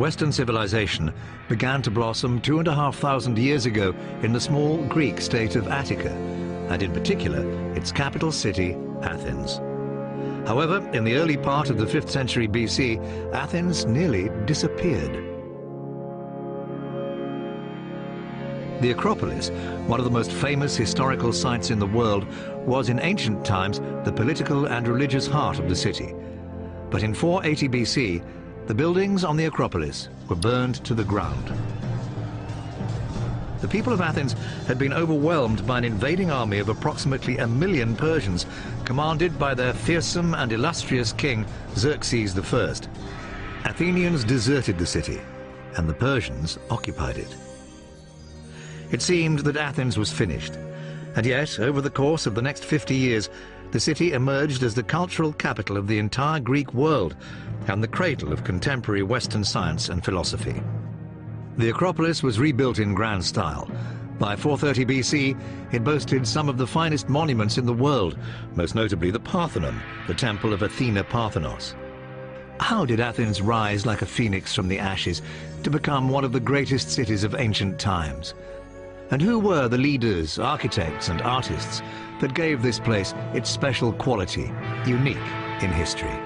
Western civilization began to blossom 2,500 years ago in the small Greek state of Attica, and in particular its capital city, Athens. However, in the early part of the 5th century BC, Athens nearly disappeared. The Acropolis, one of the most famous historical sites in the world, was in ancient times the political and religious heart of the city. But in 480 BC, the buildings on the Acropolis were burned to the ground. The people of Athens had been overwhelmed by an invading army of approximately 1 million Persians, commanded by their fearsome and illustrious king, Xerxes I. Athenians deserted the city, and the Persians occupied it. It seemed that Athens was finished, and yet, over the course of the next 50 years, the city emerged as the cultural capital of the entire Greek world and the cradle of contemporary Western science and philosophy. The Acropolis was rebuilt in grand style. By 430 BC, it boasted some of the finest monuments in the world, most notably the Parthenon, the temple of Athena Parthenos. How did Athens rise like a phoenix from the ashes to become one of the greatest cities of ancient times? And who were the leaders, architects, and artists that gave this place its special quality, unique in history?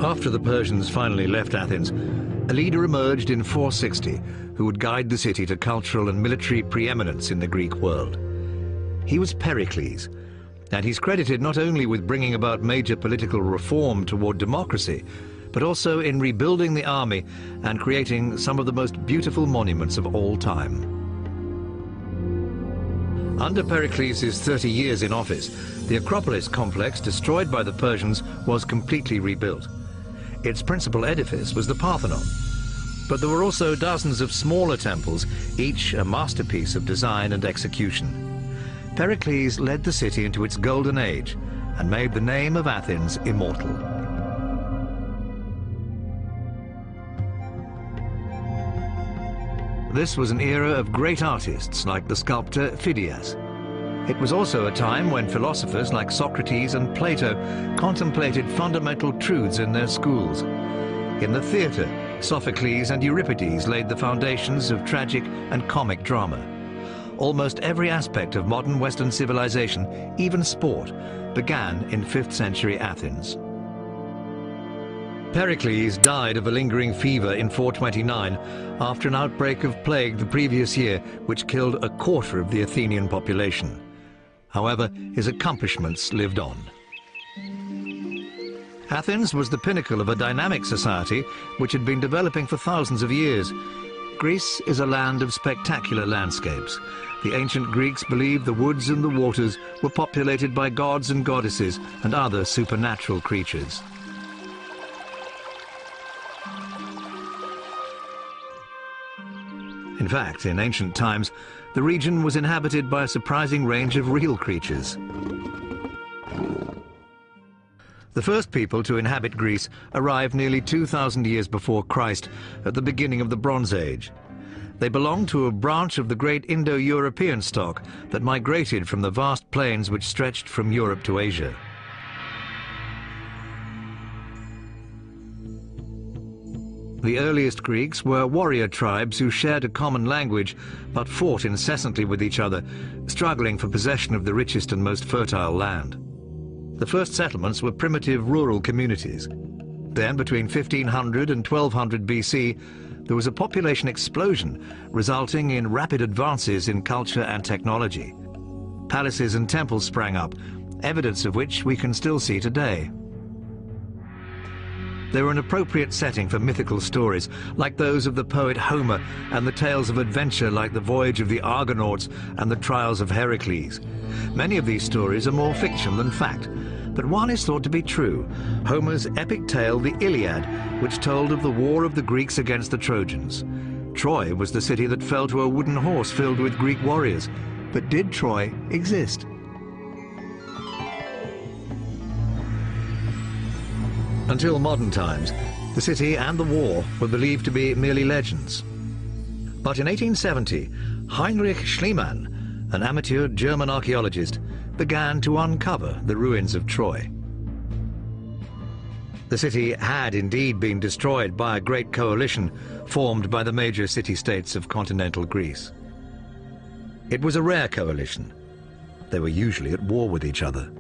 After the Persians finally left Athens, a leader emerged in 460 who would guide the city to cultural and military preeminence in the Greek world. He was Pericles, and he's credited not only with bringing about major political reform toward democracy, but also in rebuilding the army and creating some of the most beautiful monuments of all time. Under Pericles' 30 years in office, the Acropolis complex, destroyed by the Persians, was completely rebuilt. Its principal edifice was the Parthenon, but there were also dozens of smaller temples, each a masterpiece of design and execution. Pericles led the city into its golden age and made the name of Athens immortal. This was an era of great artists like the sculptor Phidias. It was also a time when philosophers like Socrates and Plato contemplated fundamental truths in their schools. In the theatre, Sophocles and Euripides laid the foundations of tragic and comic drama. Almost every aspect of modern Western civilization, even sport, began in 5th century Athens. Pericles died of a lingering fever in 429 after an outbreak of plague the previous year, which killed a quarter of the Athenian population. However, his accomplishments lived on. Athens was the pinnacle of a dynamic society which had been developing for thousands of years. Greece is a land of spectacular landscapes. The ancient Greeks believed the woods and the waters were populated by gods and goddesses and other supernatural creatures. In fact, in ancient times, the region was inhabited by a surprising range of real creatures. The first people to inhabit Greece arrived nearly 2,000 years before Christ, at the beginning of the Bronze Age. They belonged to a branch of the great Indo-European stock that migrated from the vast plains which stretched from Europe to Asia. The earliest Greeks were warrior tribes who shared a common language but fought incessantly with each other, struggling for possession of the richest and most fertile land. The first settlements were primitive rural communities. Then, between 1500 and 1200 BC, there was a population explosion, resulting in rapid advances in culture and technology. Palaces and temples sprang up, evidence of which we can still see today. They were an appropriate setting for mythical stories, like those of the poet Homer, and the tales of adventure like the voyage of the Argonauts and the trials of Heracles. Many of these stories are more fiction than fact, but one is thought to be true: Homer's epic tale, the Iliad, which told of the war of the Greeks against the Trojans. Troy was the city that fell to a wooden horse filled with Greek warriors. But did Troy exist? Until modern times, the city and the war were believed to be merely legends. But in 1870, Heinrich Schliemann, an amateur German archaeologist, began to uncover the ruins of Troy. The city had indeed been destroyed by a great coalition formed by the major city-states of continental Greece. It was a rare coalition. They were usually at war with each other.